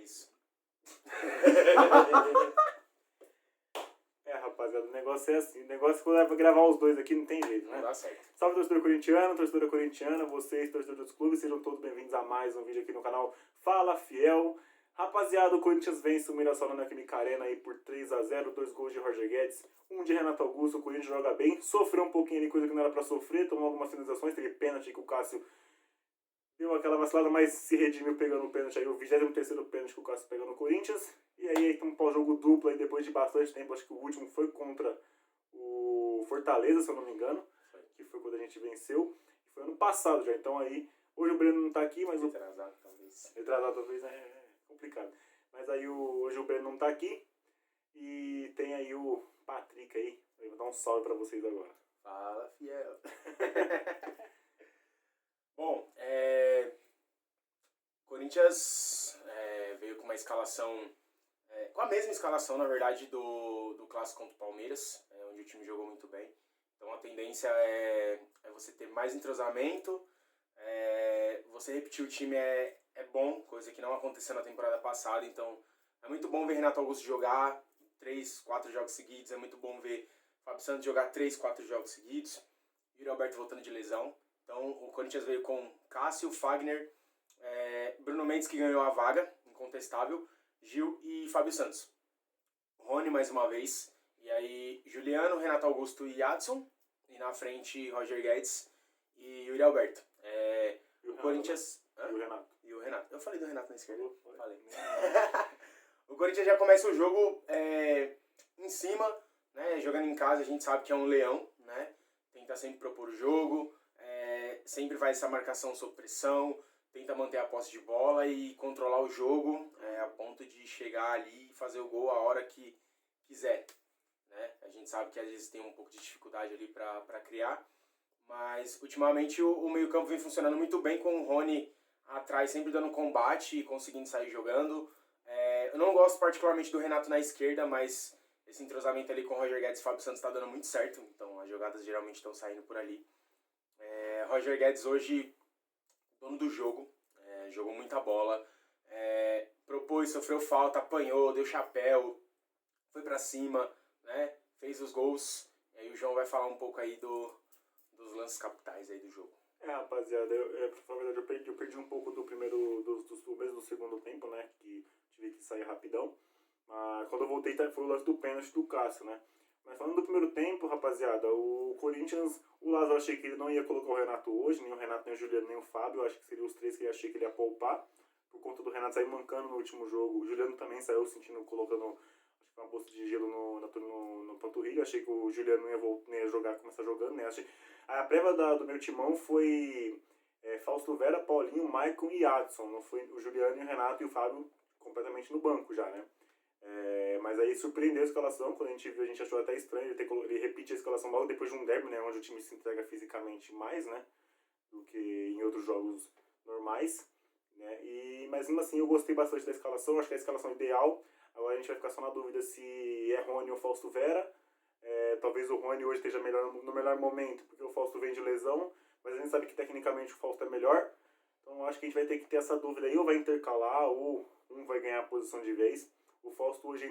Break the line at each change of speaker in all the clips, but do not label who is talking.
Isso.
Rapaziada, o negócio é assim. O negócio é quando é pra gravar os dois aqui, não tem jeito, né?
Não dá certo.
Salve, torcedor corintiano, torcedora corintiana, vocês, torcedores dos clubes, sejam todos bem-vindos a mais um vídeo aqui no canal Fala Fiel. Rapaziada, o Corinthians vence o Mirassol na Neoquímica Arena aí por 3-0, 2 gols de Roger Guedes, 1 de Renato Augusto. O Corinthians joga bem, sofreu um pouquinho ali, coisa que não era pra sofrer, tomou algumas finalizações, teve pênalti que o Cássio deu aquela vacilada, mas se redimiu pegando o pênalti aí, o 23º pênalti que o Cássio pegou no Corinthians. E aí tem um pós-jogo duplo aí depois de bastante tempo, acho que o último foi contra o Fortaleza, se eu não me engano, que foi quando a gente venceu. E foi ano passado já, então aí, hoje o Breno não tá aqui, mas
Retrasado, talvez.
Retrasado talvez, é complicado. Mas aí hoje o Breno não tá aqui e tem aí o Patrick aí, eu vou dar um salve pra vocês agora.
Fala, fiel. Bom, Corinthians veio com uma escalação, com a mesma escalação, na verdade, do clássico contra o Palmeiras, onde o time jogou muito bem. Então a tendência é você ter mais entrosamento, você repetir o time é bom, coisa que não aconteceu na temporada passada. Então é muito bom ver Renato Augusto jogar 3, 4 jogos seguidos, é muito bom ver Fábio Santos jogar 3, 4 jogos seguidos, Yuri Alberto voltando de lesão. Então o Corinthians veio com Cássio, Fagner, Bruno Mendes, que ganhou a vaga, incontestável, Gil e Fábio Santos. Rony mais uma vez, e aí Juliano, Renato Augusto e Adson, e na frente Roger Guedes e Yuri Alberto.
E o
Corinthians...
E o Renato.
Eu falei do Renato na esquerda? Falei. O Corinthians já começa o jogo em cima, né? Jogando em casa, a gente sabe que é um leão, né? Tenta sempre propor o jogo, sempre faz essa marcação sob pressão, tenta manter a posse de bola e controlar o jogo a ponto de chegar ali e fazer o gol a hora que quiser, né? A gente sabe que às vezes tem um pouco de dificuldade ali para criar, mas ultimamente o meio-campo vem funcionando muito bem, com o Rony atrás sempre dando combate e conseguindo sair jogando. Eu não gosto particularmente do Renato na esquerda, mas esse entrosamento ali com o Roger Guedes e Fábio Santos está dando muito certo, então as jogadas geralmente estão saindo por ali. Roger Guedes hoje, dono do jogo, jogou muita bola, propôs, sofreu falta, apanhou, deu chapéu, foi pra cima, né? Fez os gols. E aí o João vai falar um pouco aí dos lances capitais aí do jogo.
Rapaziada, na verdade eu perdi um pouco do mesmo do segundo tempo, né? Que tive que sair rapidão. Mas quando eu voltei foi o lance do pênalti do Cássio, né? Mas falando do primeiro tempo, rapaziada, o Corinthians, o Lázaro, eu achei que ele não ia colocar o Renato hoje, nem o Renato, nem o Juliano, nem o Fábio. Eu acho que seriam os três que eu achei que ele ia poupar, por conta do Renato sair mancando no último jogo. O Juliano também saiu colocando, acho que uma bolsa de gelo no panturrilho. Eu achei que o Juliano não ia jogar, começar jogando, né? A prévia do meu timão foi Fausto Vera, Paulinho, Maicon e Adson. Não foi o Juliano e o Renato e o Fábio completamente no banco já, né? Mas aí surpreendeu a escalação. Quando a gente viu, a gente achou até estranho ele repetir a escalação logo depois de um derby, né, onde o time se entrega fisicamente mais, né, do que em outros jogos normais, né? Mas mesmo assim eu gostei bastante da escalação, acho que é a escalação ideal. Agora a gente vai ficar só na dúvida se é Rony ou Fausto Vera. Talvez o Rony hoje esteja no melhor momento, porque o Fausto vem de lesão, mas a gente sabe que tecnicamente o Fausto é melhor. Então acho que a gente vai ter que ter essa dúvida aí, ou vai intercalar, ou um vai ganhar a posição de vez. O Fausto hoje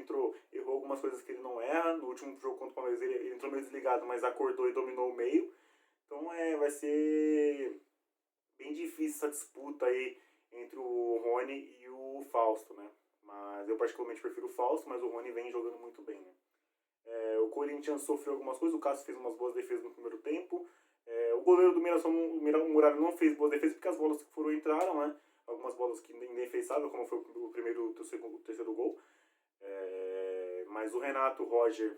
errou algumas coisas que ele não erra. No último jogo contra o Palmeiras ele entrou meio desligado, mas acordou e dominou o meio. Então vai ser bem difícil essa disputa aí entre o Rony e o Fausto, né? Mas eu particularmente prefiro o Fausto, mas o Rony vem jogando muito bem, né? O Corinthians sofreu algumas coisas, o Cássio fez umas boas defesas no primeiro tempo. O goleiro do Mirassol, o Muralha, não fez boas defesas porque as bolas que foram entraram, né? Algumas bolas que indefensáveis, como foi o primeiro, o terceiro gol. Mas o Renato, o Roger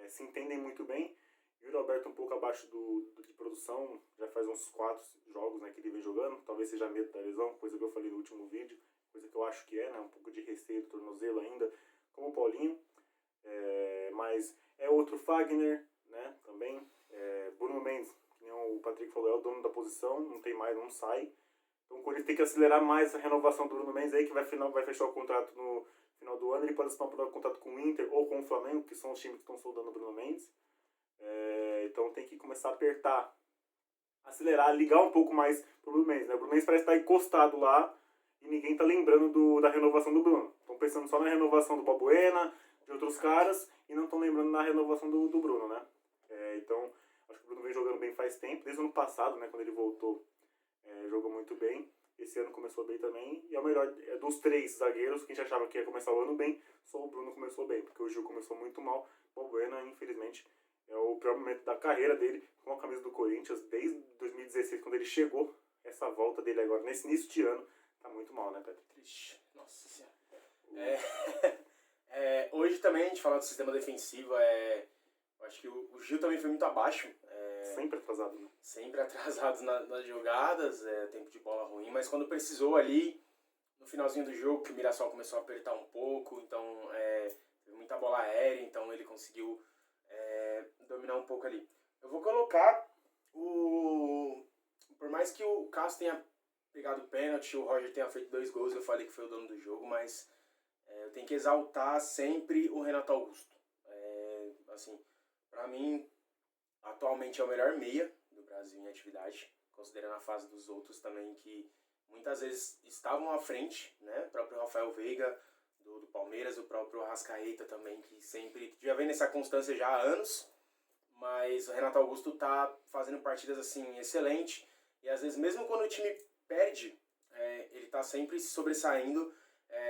se entendem muito bem. E o Roberto um pouco abaixo de produção, já faz uns 4 jogos, né, que ele vem jogando. Talvez seja medo da lesão, coisa que eu falei no último vídeo, coisa que eu acho que né, um pouco de receio do tornozelo ainda, como o Paulinho. Mas outro Fagner, né, também. Bruno Mendes, que nem o Patrick falou, é o dono da posição, não tem mais, não sai. Então o Corinthians tem que acelerar mais a renovação do Bruno Mendes aí, que vai fechar o contrato no final do ano. Ele pode assinar um contrato com o Inter ou com o Flamengo, que são os times que estão soldando o Bruno Mendes. Então tem que começar a apertar, acelerar, ligar um pouco mais pro Bruno Mendes, né? O Bruno Mendes parece estar encostado lá e ninguém tá lembrando da renovação do Bruno. pensando só na renovação do Balbuena, de outros caras, e não estão lembrando na renovação do Bruno, né? Então, acho que o Bruno vem jogando bem faz tempo, desde o ano passado, né, quando ele voltou, jogou muito bem. Esse ano começou bem também, e é o melhor dos 3 zagueiros, que a gente achava que ia começar o ano bem, só o Bruno começou bem, porque o Gil começou muito mal. O Balbuena, infelizmente, é o pior momento da carreira dele, com a camisa do Corinthians, desde 2016, quando ele chegou. Essa volta dele agora, nesse início de ano, tá muito mal, né, Pedro?
Triste. Nossa Senhora. Hoje também a gente fala do sistema defensivo, eu acho que o Gil também foi muito abaixo.
Sempre atrasado, né?
Sempre atrasados nas jogadas, tempo de bola ruim, mas quando precisou ali, no finalzinho do jogo, que o Mirassol começou a apertar um pouco, então teve muita bola aérea, então ele conseguiu dominar um pouco ali. Eu vou colocar por mais que o Cássio tenha pegado pênalti, o Roger tenha feito 2 gols, eu falei que foi o dono do jogo, mas eu tenho que exaltar sempre o Renato Augusto. Assim, pra mim, atualmente é o melhor meia do Brasil em atividade, considerando a fase dos outros também, que muitas vezes estavam à frente, né? O próprio Rafael Veiga, do Palmeiras, o próprio Arrascaeta também, que sempre já vem nessa constância já há anos, mas o Renato Augusto tá fazendo partidas assim excelentes, e às vezes mesmo quando o time perde, ele tá sempre se sobressaindo.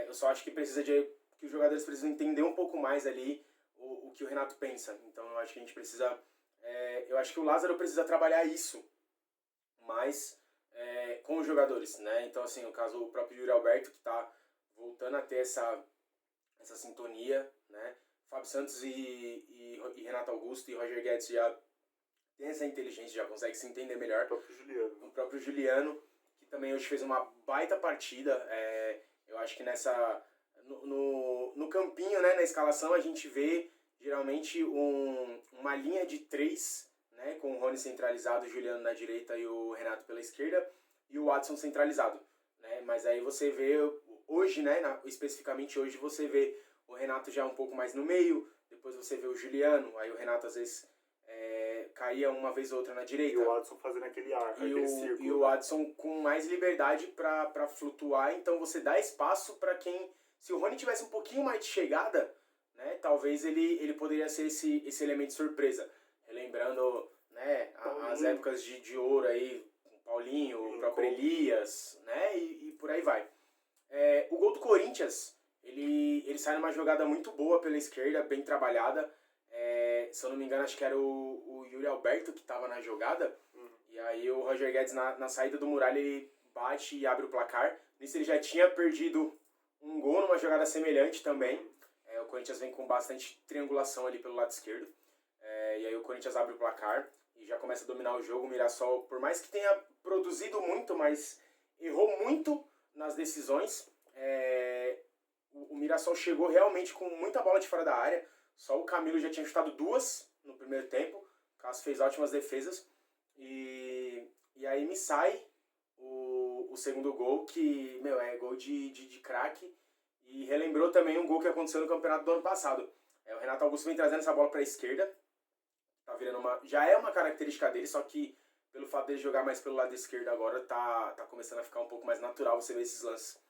Eu só acho que que os jogadores precisam entender um pouco mais ali o que o Renato pensa. Então eu acho que a gente precisa... eu acho que o Lázaro precisa trabalhar isso mais com os jogadores, né? Então, assim, no caso, o próprio Yuri Alberto, que está voltando a ter essa sintonia, né? Fábio Santos e Renato Augusto e Roger Guedes já tem essa inteligência, já consegue se entender melhor. O próprio Juliano, que também hoje fez uma baita partida. Eu acho que no campinho, né, na escalação, a gente vê geralmente uma linha de 3, né, com o Rony centralizado, o Juliano na direita e o Renato pela esquerda, e o Watson centralizado, né? Mas aí você vê hoje, né, especificamente hoje, você vê o Renato já um pouco mais no meio, depois você vê o Juliano, aí o Renato às vezes caía uma vez ou outra na direita.
E o Watson fazendo aquele arco, aquele círculo.
E o Watson com mais liberdade para flutuar, então você dá espaço para quem... Se o Rony tivesse um pouquinho mais de chegada, né, talvez ele poderia ser esse elemento surpresa. Relembrando, né, as épocas de ouro aí, com o Paulinho, o próprio Elias, né, e por aí vai. O gol do Corinthians, ele sai numa jogada muito boa pela esquerda, bem trabalhada. Se eu não me engano, acho que era o Yuri Alberto que estava na jogada. E aí o Roger Guedes, na saída do Muralha, ele bate e abre o placar. Nisso ele já tinha perdido um gol numa jogada semelhante também. O Corinthians vem com bastante triangulação ali pelo lado esquerdo. E aí o Corinthians abre o placar e já começa a dominar o jogo. O Mirassol, por mais que tenha produzido muito, mas errou muito nas decisões. O Mirassol chegou realmente com muita bola de fora da área. Só o Camilo já tinha chutado 2 no primeiro tempo. O Cássio fez ótimas defesas. E aí me sai o segundo gol, que, é gol de craque. E relembrou também um gol que aconteceu no campeonato do ano passado. O Renato Augusto vem trazendo essa bola para a esquerda. Tá virando já é uma característica dele, só que pelo fato dele jogar mais pelo lado esquerdo agora, tá começando a ficar um pouco mais natural você ver esses lances.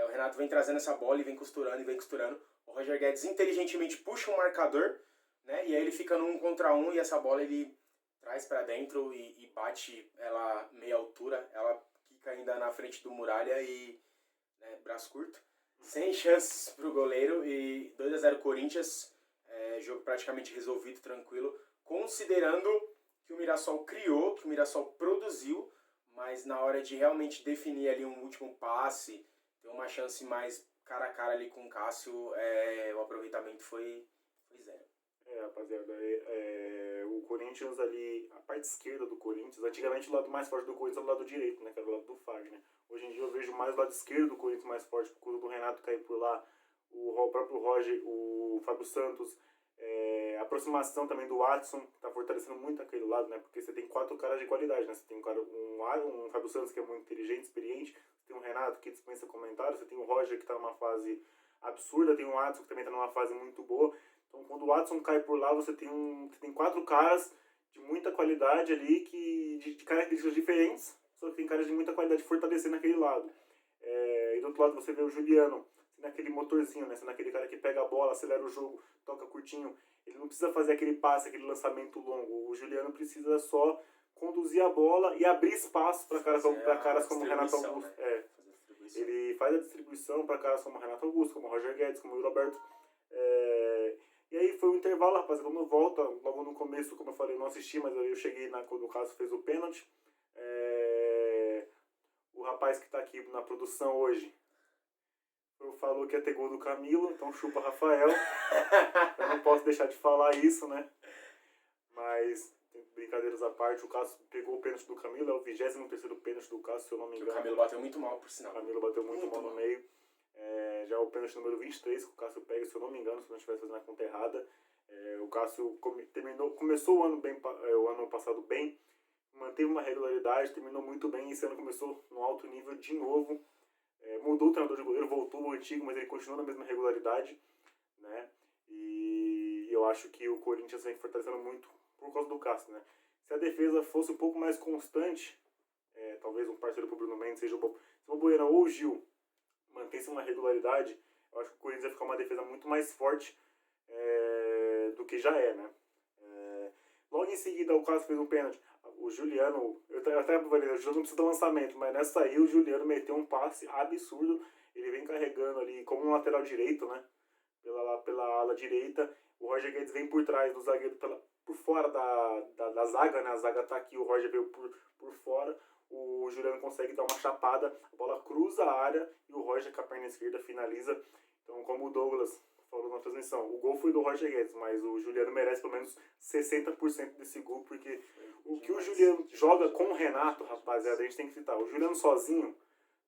O Renato vem trazendo essa bola e vem costurando. O Roger Guedes inteligentemente puxa um marcador, né? E aí ele fica no 1 contra 1 e essa bola ele traz para dentro e bate ela meia altura. Ela quica ainda na frente do Muralha e braço curto. Sem chances pro goleiro e 2-0 Corinthians. Jogo praticamente resolvido, tranquilo. Considerando que o Mirassol criou, que o Mirassol produziu, mas na hora de realmente definir ali um último passe, ter uma chance mais cara a cara ali com o Cássio, o aproveitamento foi 0.
Rapaziada, o Corinthians ali, a parte esquerda do Corinthians, antigamente o lado mais forte do Corinthians era o lado direito, né, que era o lado do Fagner. Hoje em dia eu vejo mais o lado esquerdo do Corinthians mais forte, por causa do Renato cair por lá, o próprio Roger, o Fábio Santos, a aproximação também do Watson, que tá fortalecendo muito aquele lado, né, porque você tem 4 caras de qualidade, né, você tem um Fábio Santos que é muito inteligente, experiente, você tem o Renato que dispensa comentários, você tem o Roger que tá numa fase absurda, tem o Watson que também tá numa fase muito boa. Então, quando o Watson cai por lá, você tem 4 caras de muita qualidade ali, de características diferentes, só que tem caras de muita qualidade fortalecendo aquele lado. E do outro lado você vê o Juliano sendo naquele motorzinho, né? Sendo aquele cara que pega a bola, acelera o jogo, toca curtinho. Ele não precisa fazer aquele passe, aquele lançamento longo. O Juliano precisa só conduzir a bola e abrir espaço para caras como o Renato Augusto.
Né?
Ele faz a distribuição para caras como o Renato Augusto, como o Roger Guedes, como o Roberto. E aí foi um intervalo, rapaz. Quando volta, logo no começo, como eu falei, eu não assisti, mas eu cheguei quando o Cássio fez o pênalti. O rapaz que está aqui na produção hoje falou que ia ter gol do Camilo, então chupa Rafael. Eu não posso deixar de falar isso, né? Mas, brincadeiras à parte, o Cássio pegou o pênalti do Camilo, é o 23º pênalti do Cássio, se eu não me engano.
O Camilo bateu muito mal, por sinal.
O Camilo bateu muito mal no meio. Já é o pênalti número 23 que o Cássio pega, se eu não me engano, se não estiver fazendo a conta errada. O Cássio começou o ano passado bem, manteve uma regularidade, terminou muito bem, e esse ano começou no alto nível de novo. Mudou o treinador de goleiro, voltou o antigo, mas ele continuou na mesma regularidade, né? E eu acho que o Corinthians vem fortalecendo muito por causa do Cássio, né? Se a defesa fosse um pouco mais constante, talvez um parceiro pro Bruno Mendes seja o Balbuena ou o Gil mantesse uma regularidade, eu acho que o Corinthians vai ficar uma defesa muito mais forte do que já é, né? Logo em seguida o Cássio fez um pênalti. O Juliano, eu até falei, o Juliano não precisa do lançamento, mas nessa aí o Juliano meteu um passe absurdo. Ele vem carregando ali como um lateral direito, né? Pela ala direita. O Roger Guedes vem por trás do zagueiro, por fora da zaga, né? A zaga tá aqui, o Roger veio por fora. O Juliano consegue dar uma chapada, a bola cruza a área e o Roger com a perna esquerda finaliza. Então, como o Douglas falou na transmissão, o gol foi do Roger Guedes, mas o Juliano merece pelo menos 60% desse gol, porque o que o Juliano joga com o Renato, rapaziada, a gente tem que citar. O Juliano sozinho,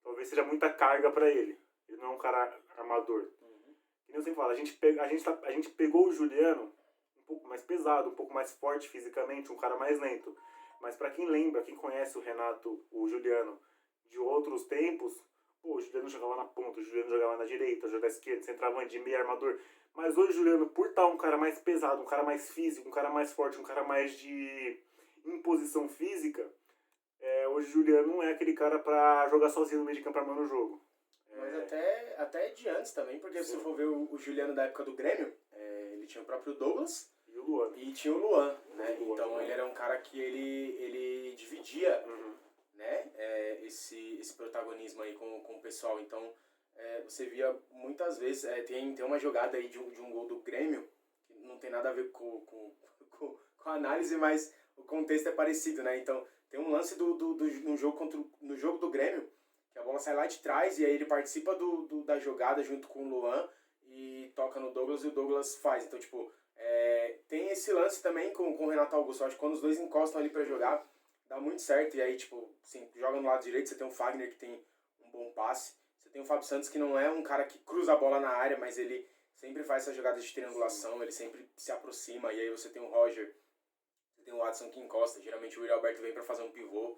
talvez seja muita carga pra ele. Ele não é um cara armador. E eu sempre falo, a gente pegou o Juliano um pouco mais pesado, um pouco mais forte fisicamente, um cara mais lento. Mas pra quem lembra, quem conhece o Renato, o Juliano, de outros tempos, o Juliano jogava na ponta, o Juliano jogava na direita, jogava na esquerda, centroavante, de meio armador. Mas hoje o Juliano, por estar um cara mais pesado, um cara mais físico, um cara mais forte, um cara mais de imposição física, hoje o Juliano não é aquele cara pra jogar sozinho no meio de campo armando o jogo.
Mas até de antes também, porque se você for ver o Juliano da época do Grêmio, ele tinha o próprio Douglas
e o Luan.
E tinha o Luan, né? Então ele era um cara que ele dividia né? Esse protagonismo aí com o pessoal. Então você via muitas vezes, tem uma jogada aí de um gol do Grêmio, que não tem nada a ver com a análise, mas o contexto é parecido, né? Então tem um lance no jogo do Grêmio, que a bola sai lá de trás e aí ele participa da jogada junto com o Luan e toca no Douglas e o Douglas faz. Então, tipo, tem esse lance também com o Renato Augusto. Eu acho que quando os dois encostam ali pra jogar, dá muito certo. E aí, tipo, assim, joga no lado direito, você tem o Fagner que tem um bom passe. Você tem o Fábio Santos que não é um cara que cruza a bola na área, mas ele sempre faz essas jogadas de triangulação, ele sempre se aproxima. E aí você tem o Roger, você tem o Watson que encosta. Geralmente o Yuri Alberto vem pra fazer um pivô.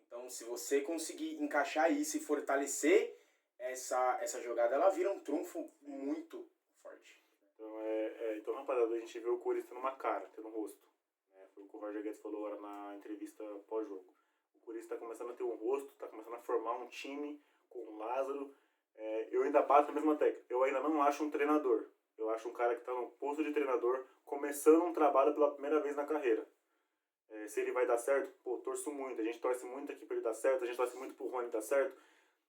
Então, se você conseguir encaixar isso e fortalecer essa jogada, ela vira um trunfo muito forte.
Então, rapaziada, a gente vê o Corinthians tendo uma cara, tendo um rosto. Foi o que o Roger Guedes falou agora na entrevista pós-jogo. O Corinthians está começando a ter um rosto, está começando a formar um time com o Lázaro. Eu ainda bato na mesma tecla. Eu ainda não acho um treinador. Eu acho um cara que está no posto de treinador, começando um trabalho pela primeira vez na carreira. Se ele vai dar certo, torço muito. A gente torce muito aqui para ele dar certo, a gente torce muito pro Rony dar certo.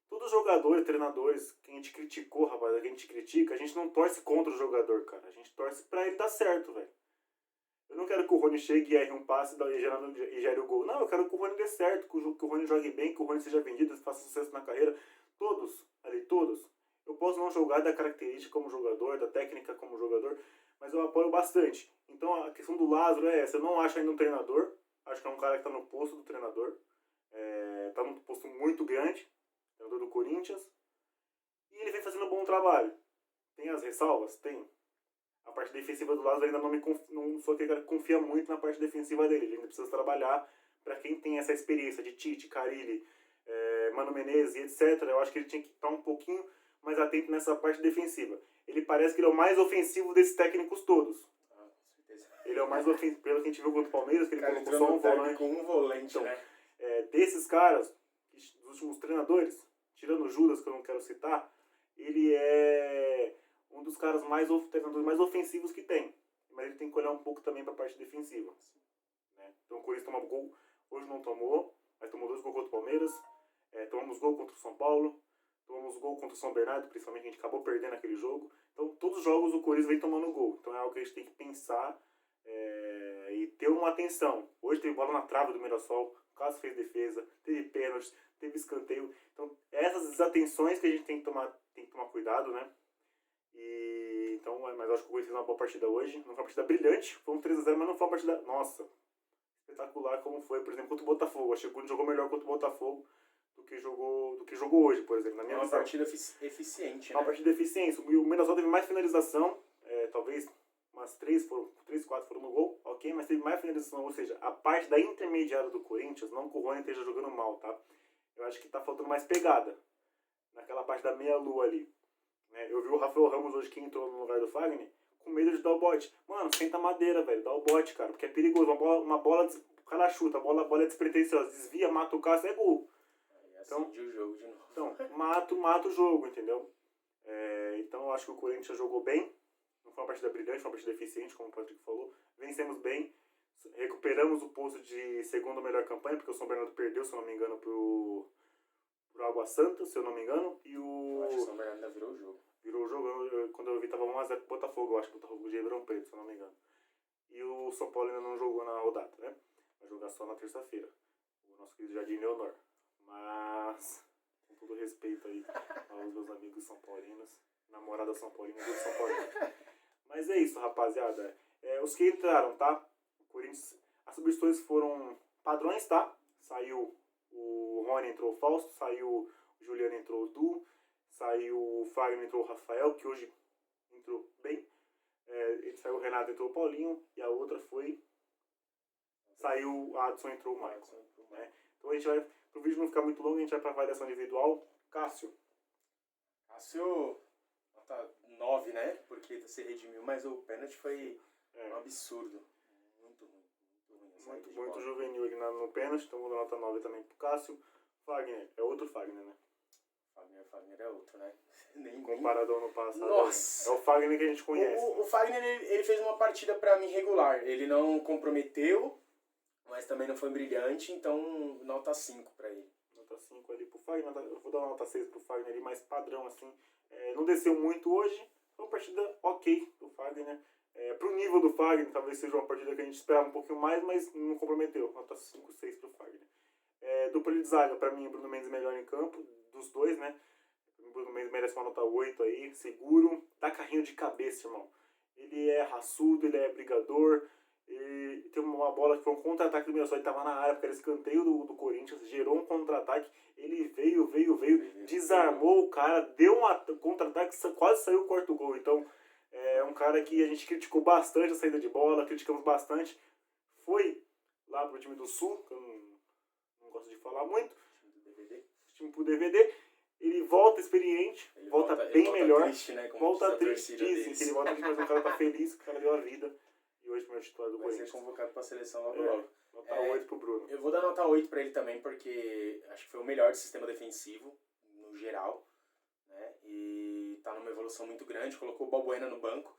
Todos os jogadores, treinadores, que a gente criticou, rapaz, que a gente critica, a gente não torce contra o jogador, cara. A gente torce pra ele dar certo, velho. Eu não quero que o Rony chegue e erre um passe e gere o gol. Não, eu quero que o Rony dê certo, que o Rony jogue bem, que o Rony seja vendido, faça sucesso na carreira. Todos. Eu posso não julgar da característica como jogador, da técnica como jogador, mas eu apoio bastante. Então a questão do Lázaro é essa. Eu não acho ainda um treinador. Acho que é um cara que tá no posto do treinador. Tá num posto muito grande. Treinador do Corinthians. E ele vem fazendo um bom trabalho. Tem as ressalvas? Tem. A parte defensiva do Lázaro ainda não sou aquele cara que confia muito na parte defensiva dele. Ele ainda precisa trabalhar. Para quem tem essa experiência de Tite, Carille, Mano Menezes e etc., eu acho que ele tinha que estar um pouquinho mais atento nessa parte defensiva. Ele parece que ele é o mais ofensivo desses técnicos todos.
Com certeza.
Ele é o mais ofensivo, pelo que a gente viu contra o Palmeiras, que ele colocou
só um volante. Com um volante,
então,
né?
Desses caras, dos últimos treinadores, tirando o Judas, que eu não quero citar, ele é dos caras treinadores mais ofensivos que tem. Mas ele tem que olhar um pouco também para a parte defensiva. Né? Então o Corinthians tomava gol, hoje não tomou, mas tomou 2 gols contra o Palmeiras, tomamos gol contra o São Paulo, tomamos gol contra o São Bernardo, principalmente a gente acabou perdendo aquele jogo. Então todos os jogos o Corinthians vem tomando gol. Então é algo que a gente tem que pensar e ter uma atenção. Hoje teve bola na trave do Mirassol, o Cássio fez defesa, teve pênalti, teve escanteio. Então essas desatenções que a gente tem que tomar cuidado, né? Mas eu acho que o Corinthians fez uma boa partida hoje. Não foi uma partida brilhante, foi um 3-0, mas não foi uma partida, nossa, espetacular como foi, por exemplo, contra o Botafogo. Achei que o Corinthians jogou melhor contra o Botafogo do que jogou hoje, por exemplo. Na minha
uma
visão.
partida eficiente, né?
Uma partida eficiente. O Mirassol teve mais finalização, talvez umas 3, 4 foram no gol, ok, mas teve mais finalização, ou seja, a parte da intermediária do Corinthians, não que o Rony esteja jogando mal, tá? Eu acho que tá faltando mais pegada naquela parte da meia-lua ali. Eu vi o Rafael Ramos hoje, que entrou no lugar do Fagner, com medo de dar o bote. Mano, senta a madeira, velho, dá o bote, cara, porque é perigoso. Uma bola o cara chuta, a bola é despretensiosa, desvia, mata o Cássio, é gol.
Então, o jogo de novo.
Então, mata o jogo, entendeu? Então eu acho que o Corinthians jogou bem. Não foi uma partida brilhante, foi uma partida eficiente, como o Patrick falou. Vencemos bem. Recuperamos o posto de segunda melhor campanha, porque o São Bernardo perdeu, se eu não me engano, pro Água Santa, se eu não me engano.
Eu acho que o São Bernardo ainda virou o jogo.
Virou o jogo. Quando eu vi, tava 1x0 pro Botafogo. Eu acho que o Botafogo de Ribeirão Preto, se eu não me engano. E o São Paulo ainda não jogou na rodada, né? Vai jogar só na terça-feira. O nosso querido Jardim Leonor. Mas, com todo respeito aí aos meus amigos são paulinos, namorada são paulina e São Paulino. Mas é isso, rapaziada. Os que entraram, tá? O Corinthians, as substituições foram padrões, tá? Saiu o Rony, entrou o Fausto, saiu o Juliano, entrou o Du, saiu o Fagner, entrou o Rafael, que hoje entrou bem. Saiu o Renato, entrou o Paulinho, e a outra foi... Saiu o Adson, entrou o Maicon. Né? Então a gente vai, pro vídeo não ficar muito longo, a gente vai pra avaliação individual. Cássio,
nota 9, né? Porque você redimiu, mas o pênalti foi um absurdo. Muito ruim.
Muito juvenil aqui no pênalti, então vou dar nota 9 também pro Cássio. Fagner, é outro Fagner, né?
Fagner é outro, né?
Comparado ao ano passado.
Nossa!
É o Fagner que a gente conhece.
O Fagner, ele fez uma partida pra mim regular. Ele não comprometeu, mas também não foi brilhante, então nota 5 pra ele.
Nota 5 ali pro Fagner. Eu vou dar uma nota 6 pro Fagner ali, mais padrão, assim. Não desceu muito hoje. Foi uma partida ok do Fagner. Pro nível do Fagner, talvez seja uma partida que a gente esperava um pouquinho mais, mas não comprometeu. Nota 5, 6 pro Fagner. Dupla de zaga, pra mim, o Bruno Mendes melhor em campo, dos dois, né? O Bruno Mendes merece uma nota 8 aí, seguro. Dá carrinho de cabeça, irmão. Ele é raçudo, ele é brigador. E tem uma bola que foi um contra-ataque do Mirassol, ele tava na área, porque era escanteio do Corinthians, gerou um contra-ataque, ele veio, desarmou o cara, deu um contra-ataque, quase saiu o quarto gol. Então, é um cara que a gente criticou bastante a saída de bola, criticamos bastante. Foi lá pro time do Sul, que eu não gosto de falar muito, time pro DVD. Ele volta experiente, volta bem melhor,
triste, né?
volta triste, dizem que ele volta triste, mas o cara tá feliz, o cara deu a vida. E hoje o meu titular do
Vai
Corinthians.
ser convocado pra seleção logo.
Nota 8 pro Bruno.
Eu vou dar nota 8 pra ele também, porque acho que foi o melhor do sistema defensivo, no geral. Né? E tá numa evolução muito grande, colocou o Balbuena no banco.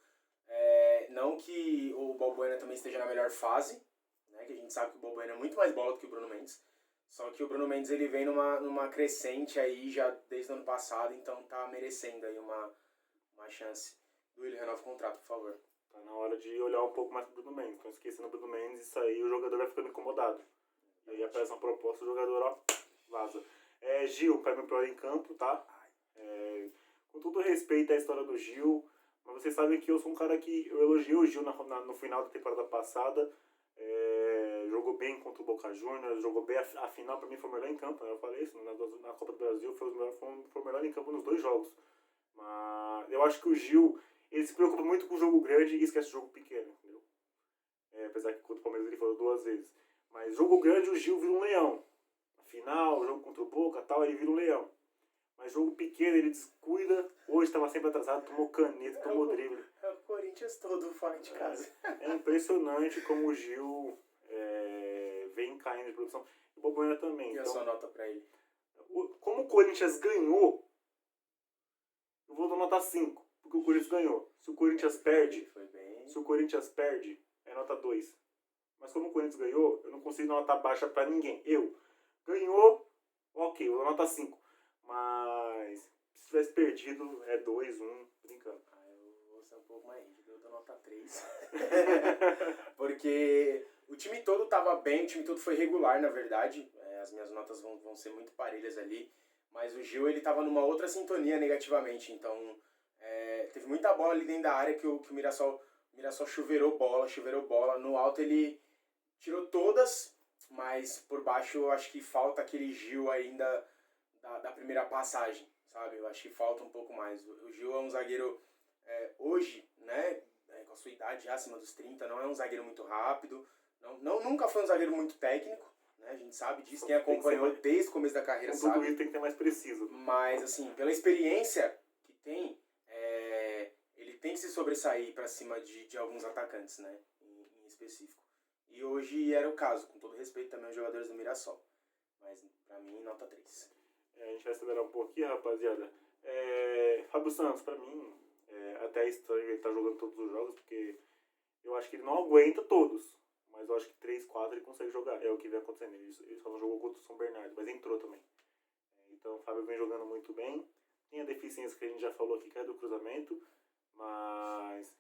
Não que o Balbuena também esteja na melhor fase, né? Que a gente sabe que o Balbuena é muito mais bola do que o Bruno Mendes. Só que o Bruno Mendes ele vem numa crescente aí já desde o ano passado, então tá merecendo aí uma chance. Duílio, renova o contrato, por favor.
Tá na hora de olhar um pouco mais pro Bruno Mendes. Então esquecendo o Bruno Mendes, isso aí o jogador vai ficando incomodado. E aí aparece uma proposta, o jogador, ó, vaza. Gil, pra mim, pior em campo, tá? Com todo respeito à história do Gil, mas vocês sabem que eu sou um cara que eu elogiei o Gil no final da temporada passada. Jogou bem contra o Boca Juniors, jogou bem. A final pra mim foi o melhor em campo, né? Eu falei isso, na Copa do Brasil foi o melhor em campo nos 2 jogos. Mas eu acho que o Gil, ele se preocupa muito com o jogo grande e esquece o jogo pequeno, entendeu? Apesar que contra o Palmeiras ele falou 2 vezes. Mas jogo grande o Gil vira um leão. Afinal, jogo contra o Boca e tal, ele vira um leão. Mas jogo pequeno ele descuida. Hoje estava sempre atrasado, tomou caneta, tomou drible.
É o Corinthians todo fora de casa.
É impressionante como o Gil vem caindo de produção. E o Balbuena também.
E a sua nota pra ele?
Como o Corinthians ganhou, eu vou dar nota 5. Porque porque o Corinthians ganhou. Se o Corinthians perde,
Foi bem...
se o Corinthians perde, é nota 2. Mas como o Corinthians ganhou, eu não consigo dar nota baixa pra ninguém. Ganhou, ok, eu dou nota 5. Mas se tivesse perdido, é 2, 1, brincando.
Eu vou ser um pouco mais rígido, eu dou nota 3. Porque o time todo tava bem, o time todo foi regular, na verdade. As minhas notas vão ser muito parelhas ali. Mas o Gil, ele tava numa outra sintonia negativamente. Então, teve muita bola ali dentro da área que o Mirassol chuveirou bola. No alto ele tirou todas, mas por baixo eu acho que falta aquele Gil ainda da primeira passagem, sabe? Eu acho que falta um pouco mais. O Gil é um zagueiro, hoje, né, com a sua idade já acima dos 30, não é um zagueiro muito rápido, nunca foi um zagueiro muito técnico, né? A gente sabe disso, quem acompanhou desde o começo da carreira sabe.
Tudo isso tem que ter mais preciso.
Mas, assim, pela experiência que tem, ele tem que se sobressair para cima de alguns atacantes, né, em específico. E hoje era o caso, com todo respeito também aos jogadores do Mirassol. Mas, pra mim, nota 3.
A gente vai acelerar um pouquinho, rapaziada. Fábio Santos, pra mim, até é estranho ele estar jogando todos os jogos, porque eu acho que ele não aguenta todos. Mas eu acho que 3, 4 ele consegue jogar. É o que vem acontecendo. Ele só não jogou contra o São Bernardo, mas entrou também. Então o Fábio vem jogando muito bem. Tem a deficiência que a gente já falou aqui, que é do cruzamento. Mas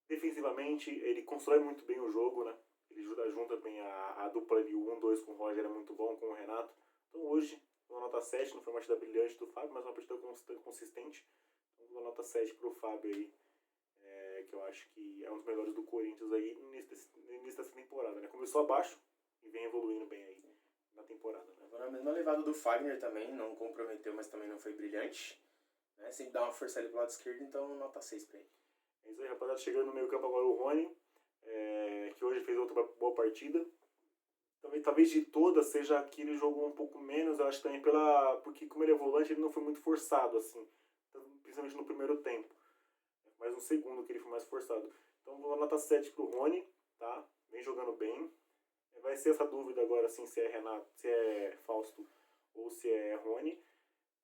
defensivamente ele constrói muito bem o jogo, né? Ele junta bem a dupla ali, o 1-2 com o Roger é muito bom, com o Renato. Então hoje, uma nota 7, não foi uma partida brilhante do Fábio, mas uma partida consistente. Então uma nota 7 pro Fábio aí. Que eu acho que é um dos melhores do Corinthians aí no início dessa temporada, né? Começou abaixo e vem evoluindo bem aí na temporada, né?
Agora a mesma levada do Fagner também, não comprometeu, mas também não foi brilhante, né? Sempre dá uma força ali pro lado esquerdo, então nota 6 pra ele.
É isso aí, rapaziada. Chegando no meio campo agora o Rony, que hoje fez outra boa partida. Talvez de todas seja a que ele jogou um pouco menos, eu acho também porque como ele é volante, ele não foi muito forçado, assim, principalmente no primeiro tempo. Mas no segundo que ele foi mais forçado. Então vou dar nota 7 pro Rony, tá? Vem jogando bem. Vai ser essa dúvida agora, assim, se é Renato, se é Fausto ou se é Rony.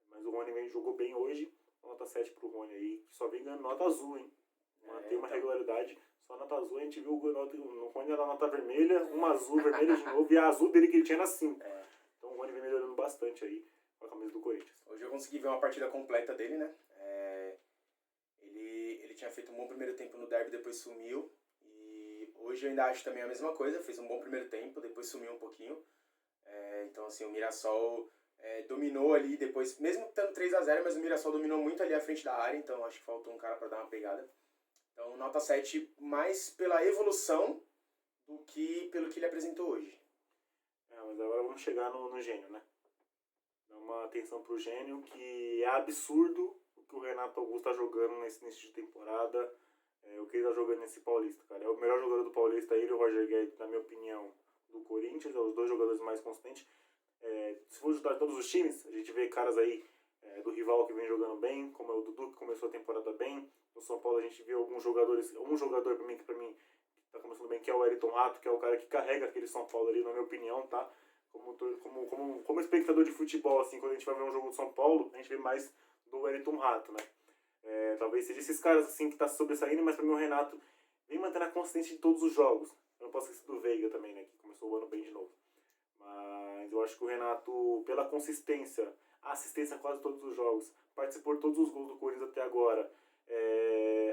Mas o Rony jogou bem hoje. Nota 7 pro Rony aí, que só vem ganhando nota azul, hein? Tem uma regularidade. Só nota azul, a gente viu o Rony era nota vermelha, uma azul, vermelha de novo, e a azul dele que ele tinha era 5. Então o Rony vem melhorando bastante aí com a camisa do Corinthians.
Hoje eu consegui ver uma partida completa dele, né? Ele tinha feito um bom primeiro tempo no derby, depois sumiu. E hoje eu ainda acho também a mesma coisa, fez um bom primeiro tempo, depois sumiu um pouquinho. Então assim, o Mirassol dominou ali depois, mesmo estando 3-0, mas o Mirassol dominou muito ali à frente da área, então acho que faltou um cara para dar uma pegada. Então nota 7 mais pela evolução do que pelo que ele apresentou hoje.
Mas agora vamos chegar no gênio, né? Dá uma atenção pro gênio, que é absurdo o que o Renato Augusto tá jogando nesse início de temporada, o que ele tá jogando nesse Paulista, cara. É o melhor jogador do Paulista, ele e o Roger Guedes, na minha opinião, do Corinthians, é os dois jogadores mais consistentes. Se for juntar todos os times, a gente vê caras aí do rival que vem jogando bem, como é o Dudu, que começou a temporada bem. No São Paulo a gente vê alguns jogadores, um jogador pra mim tá começando bem, que é o Ayrton Rato, que é o cara que carrega aquele São Paulo ali, na minha opinião, tá? Como espectador de futebol, assim, quando a gente vai ver um jogo do São Paulo, a gente vê mais do Ayrton Rato, né? Talvez seja esses caras, assim, que tá sobressaindo, mas pra mim o Renato vem mantendo a consistência de todos os jogos. Eu não posso esquecer do Veiga também, né? Que começou o ano bem de novo. Mas eu acho que o Renato, pela consistência, a assistência a quase todos os jogos, participou de todos os gols do Corinthians até agora,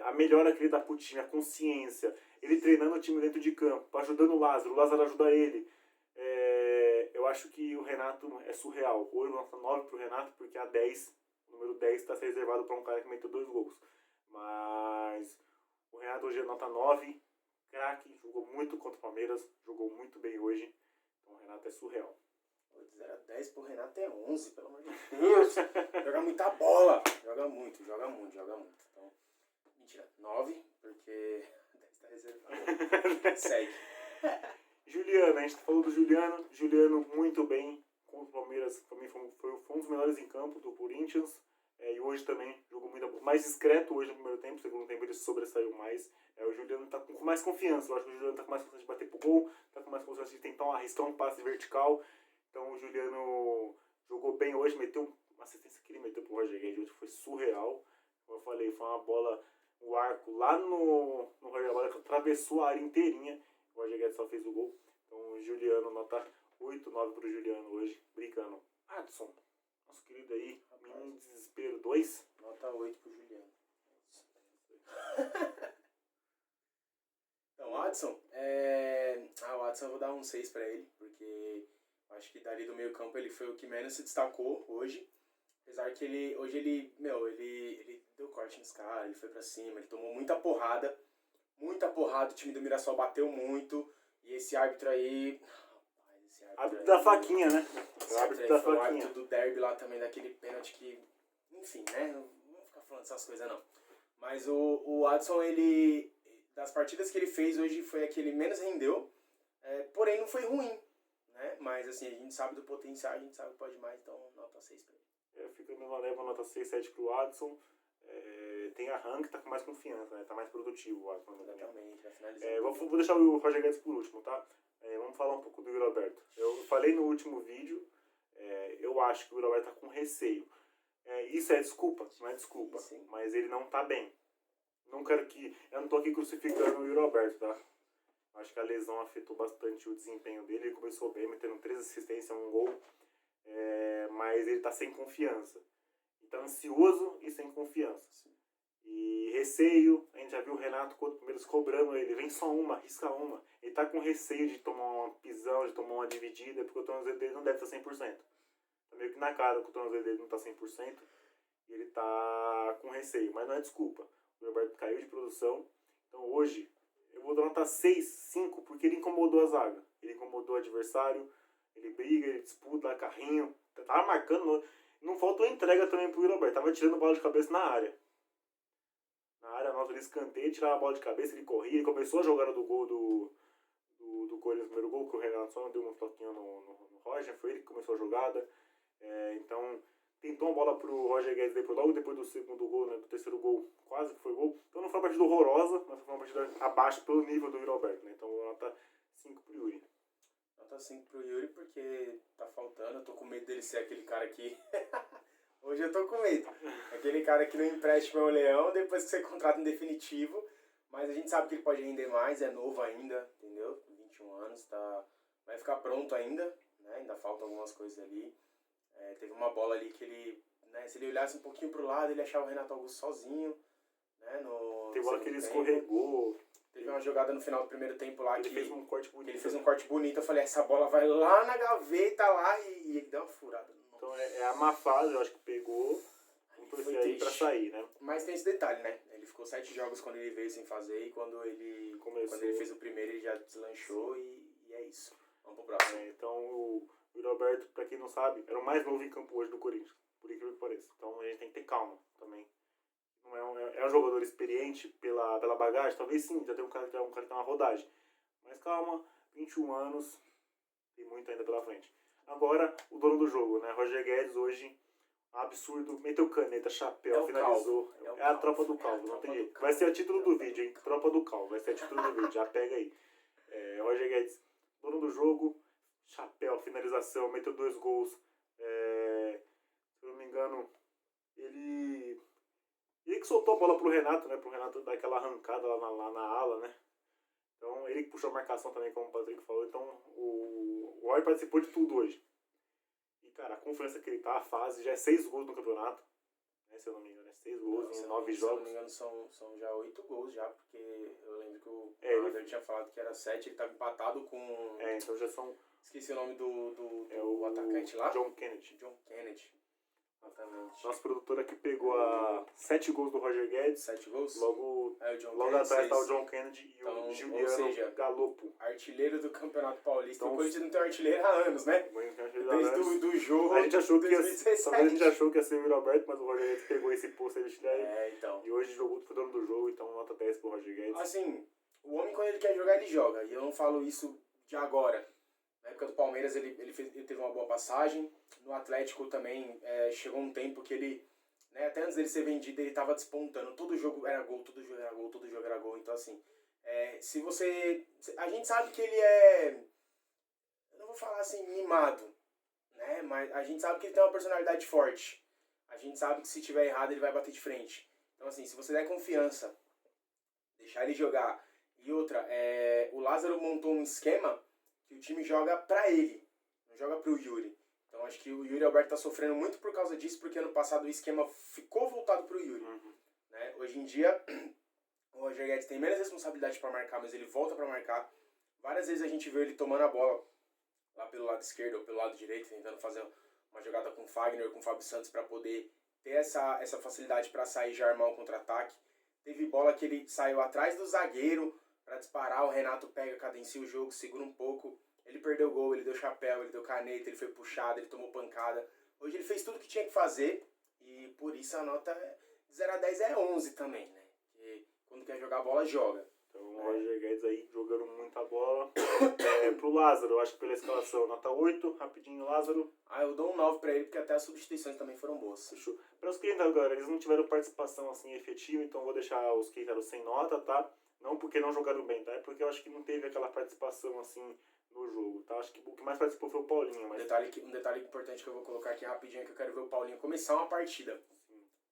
a melhora que ele dá pro time, a consciência, ele treinando o time dentro de campo, ajudando o Lázaro ajuda ele. Eu acho que o Renato é surreal. Hoje nota 9 pro Renato, porque a 10, o número 10 está reservado para um cara que meteu 2 gols. Mas o Renato hoje é nota 9, craque, jogou muito contra o Palmeiras, jogou muito bem hoje. Então o Renato é surreal.
De 0 a 10 pro Renato é 11, pelo amor de Deus. Joga muita bola. Joga muito. Então, mentira, 9, porque 10 tá reservado. Segue.
Juliano, a gente falou do Juliano. Juliano muito bem contra o Palmeiras. Pra mim foi um dos melhores em campo do Corinthians. E hoje também jogou muito mais discreto hoje no primeiro tempo. No segundo tempo ele sobressaiu mais. O Juliano tá com mais confiança. Eu acho que o Juliano tá com mais confiança de bater pro gol. Tá com mais confiança de tentar arriscar um passe vertical. Então o Juliano jogou bem hoje. Meteu uma assistência que ele meteu pro Roger Guedes hoje. Foi surreal. Como eu falei, foi uma bola, o arco lá no Roger, a bola que atravessou a área inteirinha. O Roger Guedes só fez o gol. Então o Juliano, nota 8, 9 pro Juliano hoje, brincando. Adson, nosso querido aí, menino desespero 2.
Nota 8 pro Juliano. Então, o Adson, o Adson eu vou dar um 6 pra ele, porque acho que dali do meio campo ele foi o que menos se destacou hoje. Apesar que ele deu corte nos caras, ele foi pra cima, ele tomou muita porrada, o time do Mirassol bateu muito, e esse árbitro aí...
Árbitro da faquinha, né?
O árbitro da faquinha. O árbitro do derby lá também, daquele pênalti que... Enfim, né? Não vou ficar falando essas coisas, não. Mas o Adson, ele... Das partidas que ele fez hoje, foi a que ele menos rendeu. Porém, não foi ruim, né? Mas, assim, a gente sabe do potencial, a gente sabe que pode mais, então nota 6 pra ele.
Fica a mesma leva, nota 6, 7 pro Adson. Tem a Han que tá com mais confiança, né? Tá mais produtivo o Adson.
Exatamente, vai finalizar.
Vou deixar o Roger Guedes por último, tá? Vamos falar um pouco do Yuri Alberto. Eu falei no último vídeo, eu acho que o Yuri Alberto tá com receio. Isso é desculpa? Não é desculpa. Sim. Mas ele não tá bem. Eu não tô aqui crucificando o Yuri Alberto, tá? Acho que a lesão afetou bastante o desempenho dele. Ele começou bem, metendo 3 assistências, 1 gol. Mas ele tá sem confiança. Ele tá ansioso e sem confiança. Sim. E receio, a gente já viu o Renato quando primeiros cobrando ele, vem só uma, arrisca uma. Ele tá com receio de tomar uma pisão, de tomar uma dividida, porque o tornozelo dele não deve estar 100%. Tá meio que na cara que o tornozelo dele não tá 100%. E ele tá com receio, mas não é desculpa. O Roberto caiu de produção. Então hoje, eu vou dar nota 6, 5, porque ele incomodou a zaga. Ele incomodou o adversário, ele briga, ele disputa, dá carrinho. Tava marcando, não faltou entrega também pro Roberto. Tava tirando bola de cabeça na área. Na área, nota de escanteio, tirava a bola de cabeça, ele corria, ele começou a jogar do gol do Corinthians, no primeiro gol, que o Renato só não deu um toquinho no Roger, foi ele que começou a jogada. Então, tentou uma bola pro Roger Guedes logo depois do segundo gol, né, do terceiro gol, quase que foi gol. Então não foi uma partida horrorosa, mas foi uma partida abaixo pelo nível do Yuri Alberto, né? Então nota 5 pro Yuri.
Nota 5 pro Yuri porque tá faltando, eu tô com medo dele ser aquele cara que... Hoje eu tô com medo. Aquele cara que no empréstimo é o Leão, depois que você contrata em definitivo. Mas a gente sabe que ele pode render mais, é novo ainda, entendeu? 21 anos, vai ficar pronto ainda, né? Ainda faltam algumas coisas ali. Teve uma bola ali que ele, né, se ele olhasse um pouquinho pro lado, ele achava o Renato Augusto sozinho, né?
Tem bola que ele escorregou.
Teve uma jogada no final do primeiro tempo lá
ele fez um corte bonito.
Ele fez um corte bonito, eu falei, essa bola vai lá na gaveta lá e ele deu uma furada.
Então é a má fase, eu acho que pegou. Vamos torcer aí pra sair, né?
Mas tem esse detalhe, né? Ele ficou 7 jogos quando ele veio sem fazer e quando ele fez o primeiro ele já deslanchou e é isso. Vamos pro próximo.
Então o Yuri Alberto, pra quem não sabe, era o mais novo em campo hoje do Corinthians, por incrível que pareça. Então a gente tem que ter calma também. Não é um jogador experiente pela bagagem, talvez sim, já tem um cara que tá na rodagem. Mas calma, 21 anos, tem muito ainda pela frente. Agora, o dono do jogo, né? Roger Guedes hoje, absurdo, meteu caneta, chapéu, finalizou. É a tropa do Calvo, não tem jeito. Vai ser o título do vídeo, hein? Tropa do Calvo, vai ser o título do vídeo, já pega aí. Roger Guedes, dono do jogo, chapéu, finalização, meteu 2 gols. Se eu não me engano, ele que soltou a bola pro Renato, né? Pro Renato dar aquela arrancada lá na ala, né? Então, ele que puxou a marcação também, como o Patrick falou. Então, o Roy participou de tudo hoje. E, cara, a confiança que ele tá, a fase, já é 6 gols no campeonato. Né, se eu não me engano, 6 gols em 9 jogos.
Se eu não me engano, são já 8 gols já, porque eu lembro que o ele tinha falado que era 7, ele tava empatado com...
então já são...
Esqueci o nome do atacante lá.
John Kennedy.
Exatamente.
Nosso produtor aqui pegou 7 gols do Roger Guedes.
7 gols?
Logo
Kennedy,
atrás tá o John Kennedy e o Juliano Galopo.
Artilheiro do Campeonato Paulista. Então, o Corinthians não tem um artilheiro há anos, né? Desde do jogo.
A gente achou que ia ser o Yuri Alberto, mas o Roger Guedes pegou esse posto aí de
então.
E hoje jogou pro dono do jogo, então nota 10 pro Roger Guedes.
Assim, o homem quando ele quer jogar, ele joga. E eu não falo isso de agora. Na época do Palmeiras ele teve uma boa passagem. No Atlético também chegou um tempo que ele, né, até antes dele ser vendido, ele estava despontando. Todo jogo era gol, todo jogo era gol, todo jogo era gol. Então assim, a gente sabe que ele eu não vou falar assim, mimado, né? Mas a gente sabe que ele tem uma personalidade forte. A gente sabe que se tiver errado ele vai bater de frente. Então, assim, se você der confiança, deixar ele jogar. E outra, o Lázaro montou um esquema que o time joga pra ele, não joga pro Yuri. Então, acho que o Yuri Alberto tá sofrendo muito por causa disso, porque ano passado o esquema ficou voltado pro Yuri. Né? Hoje em dia, o Roger Guedes tem menos responsabilidade pra marcar, mas ele volta pra marcar. Várias vezes a gente vê ele tomando a bola lá pelo lado esquerdo ou pelo lado direito, tentando fazer uma jogada com o Fagner, com o Fábio Santos, para poder ter essa facilidade para sair e já armar um contra-ataque. Teve bola que ele saiu atrás do zagueiro para disparar, o Renato pega, cadencia o jogo, segura um pouco. Ele perdeu o gol, ele deu chapéu, ele deu caneta, ele foi puxado, ele tomou pancada. Hoje ele fez tudo que tinha que fazer e por isso a nota de 0 a 10 é 11 também, né? Porque quando quer jogar bola, joga.
Então o Roger Guedes aí jogando muita bola. Pro Lázaro, eu acho que pela escalação, nota 8, rapidinho, Lázaro.
Eu dou um 9 pra ele, porque até as substituições também foram boas.
Fechou. Para os Keitaros, galera, eles não tiveram participação assim efetiva, então eu vou deixar os Keitaros sem nota, tá? Não porque não jogaram bem, tá? É porque eu acho que não teve aquela participação assim no jogo, tá? Acho que o que mais participou foi o Paulinho. Mas...
Um detalhe importante que eu vou colocar aqui rapidinho é que eu quero ver o Paulinho começar uma partida.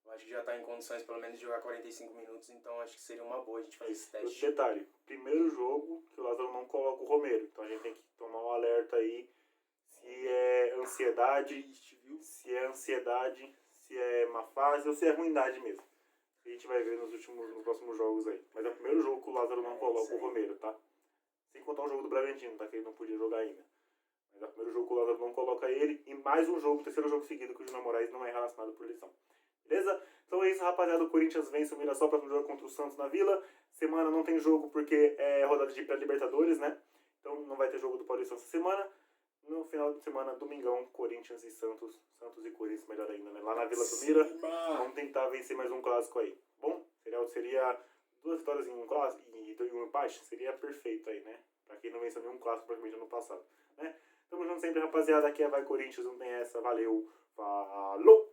Eu acho que já está em condições pelo menos de jogar 45 minutos, então acho que seria uma boa a gente fazer esse teste.
Detalhe, primeiro jogo que o Lázaro não coloca o Romero, então a gente tem que tomar um alerta aí se é ansiedade, se é má fase ou se é ruindade mesmo. A gente vai ver nos próximos jogos aí. Mas é o primeiro jogo que o Lázaro não coloca o Romero, tá? Sem contar o jogo do Bragantino, tá? Que ele não podia jogar ainda. Mas é o primeiro jogo que o Lázaro não coloca ele. E mais um jogo, terceiro jogo seguido, que o Júnior Moraes não é relacionado por lesão. Beleza? Então é isso, rapaziada. O Corinthians vence o Mirassol para jogar contra o Santos na Vila. Semana não tem jogo porque é rodada de pré-libertadores, né? Então não vai ter jogo do Paulistão essa semana. No final de semana, domingão, Corinthians e Santos. Santos e Corinthians, melhor ainda, né? Lá na Vila do Mira. Vamos tentar vencer mais um clássico aí. Bom, seria 2 vitórias em um clássico e um empate. Seria perfeito aí, né? Pra quem não venceu nenhum clássico praticamente ano passado, né? Tamo junto sempre, rapaziada. Aqui é Vai Corinthians, não tem essa. Valeu, falou!